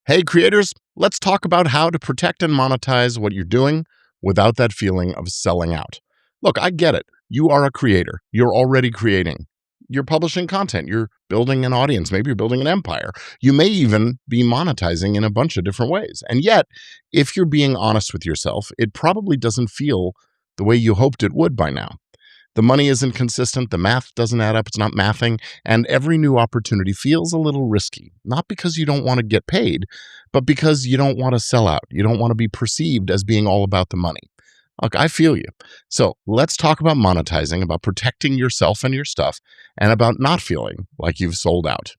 Hey, creators, let's talk about how to protect and monetize what you're doing without that feeling of selling out. Look, I get it. You are a creator. You're already creating. You're publishing content. You're building an audience. Maybe you're building an empire. You may even be monetizing in a bunch of different ways. And yet, if you're being honest with yourself, it probably doesn't feel the way you hoped it would by now. The money isn't consistent, the math doesn't add up, it's not mathing, and every new opportunity feels a little risky, not because you don't want to get paid, but because you don't want to sell out. You don't want to be perceived as being all about the money. Look, I feel you. So let's talk about monetizing, about protecting yourself and your stuff, and about not feeling like you've sold out.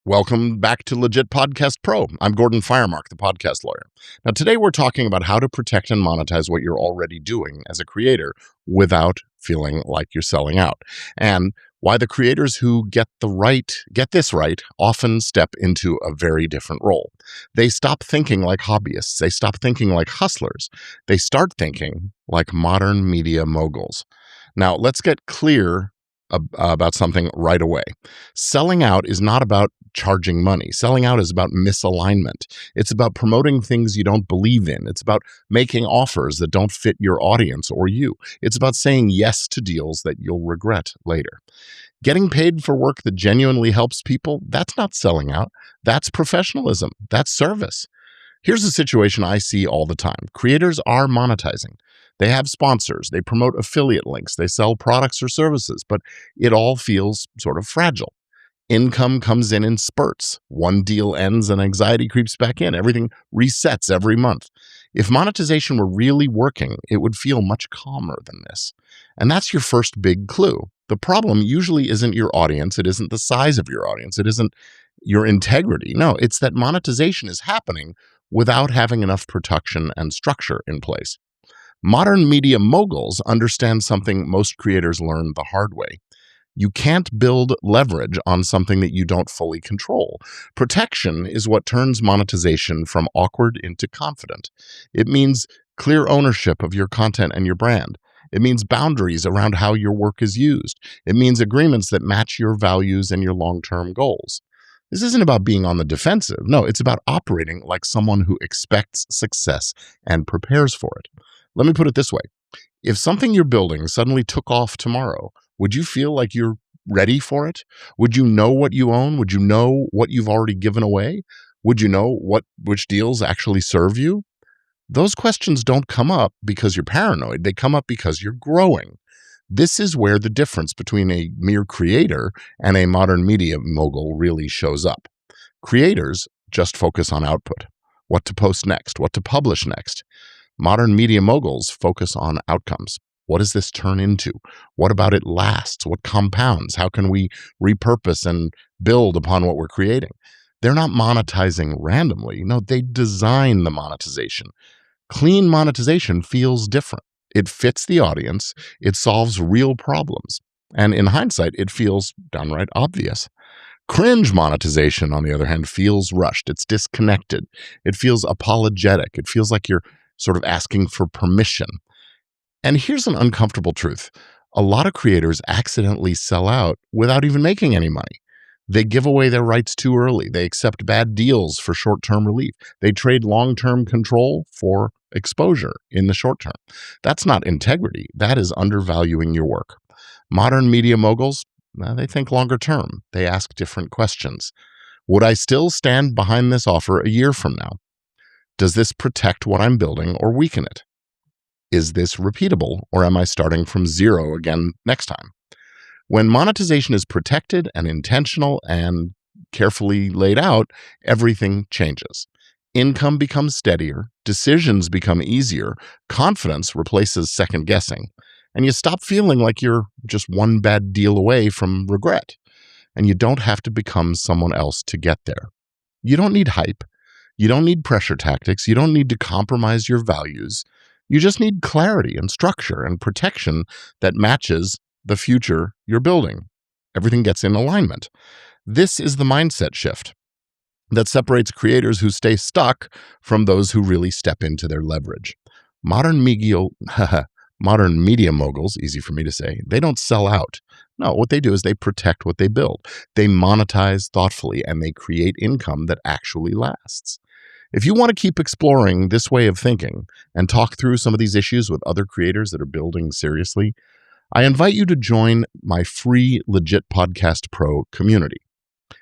Welcome back to Legit Podcast Pro. I'm Gordon Firemark, the podcast lawyer. Now, today we're talking about how to protect and monetize what you're already doing as a creator without feeling like you're selling out, and why the creators who get this right, often step into a very different role. They stop thinking like hobbyists. They stop thinking like hustlers. They start thinking like modern media moguls. Now, let's get clear about something right away. Selling out is not about charging money. Selling out is about misalignment. It's about promoting things you don't believe in. It's about making offers that don't fit your audience or you. It's about saying yes to deals that you'll regret later. Getting paid for work that genuinely helps people, that's not selling out. That's professionalism. That's service. Here's a situation I see all the time. Creators are monetizing. They have sponsors, they promote affiliate links, they sell products or services, but it all feels sort of fragile. Income comes in spurts. One deal ends and anxiety creeps back in. Everything resets every month. If monetization were really working, it would feel much calmer than this. And that's your first big clue. The problem usually isn't your audience. It isn't the size of your audience. It isn't your integrity. No, it's that monetization is happening without having enough protection and structure in place. Modern media moguls understand something most creators learn the hard way. You can't build leverage on something that you don't fully control. Protection is what turns monetization from awkward into confident. It means clear ownership of your content and your brand. It means boundaries around how your work is used. It means agreements that match your values and your long-term goals. This isn't about being on the defensive. No, it's about operating like someone who expects success and prepares for it. Let me put it this way. If something you're building suddenly took off tomorrow, would you feel like you're ready for it? Would you know what you own? Would you know what you've already given away? Would you know which deals actually serve you? Those questions don't come up because you're paranoid. They come up because you're growing. This is where the difference between a mere creator and a modern media mogul really shows up. Creators just focus on output, what to post next, what to publish next. Modern media moguls focus on outcomes. What does this turn into? What about it lasts? What compounds? How can we repurpose and build upon what we're creating? They're not monetizing randomly. No, they design the monetization. Clean monetization feels different. It fits the audience. It solves real problems. And in hindsight, it feels downright obvious. Cringe monetization, on the other hand, feels rushed. It's disconnected. It feels apologetic. It feels like you're sort of asking for permission. And here's an uncomfortable truth. A lot of creators accidentally sell out without even making any money. They give away their rights too early. They accept bad deals for short-term relief. They trade long-term control for exposure in the short term. That's not integrity. That is undervaluing your work. Modern media moguls, they think longer term. They ask different questions. Would I still stand behind this offer a year from now? Does this protect what I'm building or weaken it? Is this repeatable, or am I starting from zero again next time? When monetization is protected and intentional and carefully laid out, everything changes. Income becomes steadier, decisions become easier, confidence replaces second guessing, and you stop feeling like you're just one bad deal away from regret. And you don't have to become someone else to get there. You don't need hype. You don't need pressure tactics. You don't need to compromise your values. You just need clarity and structure and protection that matches the future you're building. Everything gets in alignment. This is the mindset shift that separates creators who stay stuck from those who really step into their leverage. Modern media moguls, easy for me to say, they don't sell out. No, what they do is they protect what they build. They monetize thoughtfully and they create income that actually lasts. If you want to keep exploring this way of thinking and talk through some of these issues with other creators that are building seriously, I invite you to join my free Legit Podcast Pro community.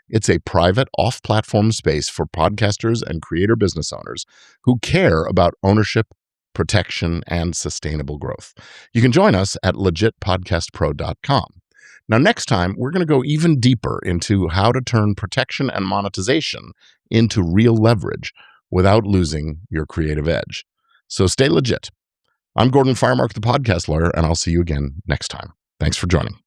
It's a private, off platform space for podcasters and creator business owners who care about ownership, protection, and sustainable growth. You can join us at legitpodcastpro.com. Now, next time, we're going to go even deeper into how to turn protection and monetization into real leverage without losing your creative edge. So stay legit. I'm Gordon Firemark, the podcast lawyer, and I'll see you again next time. Thanks for joining.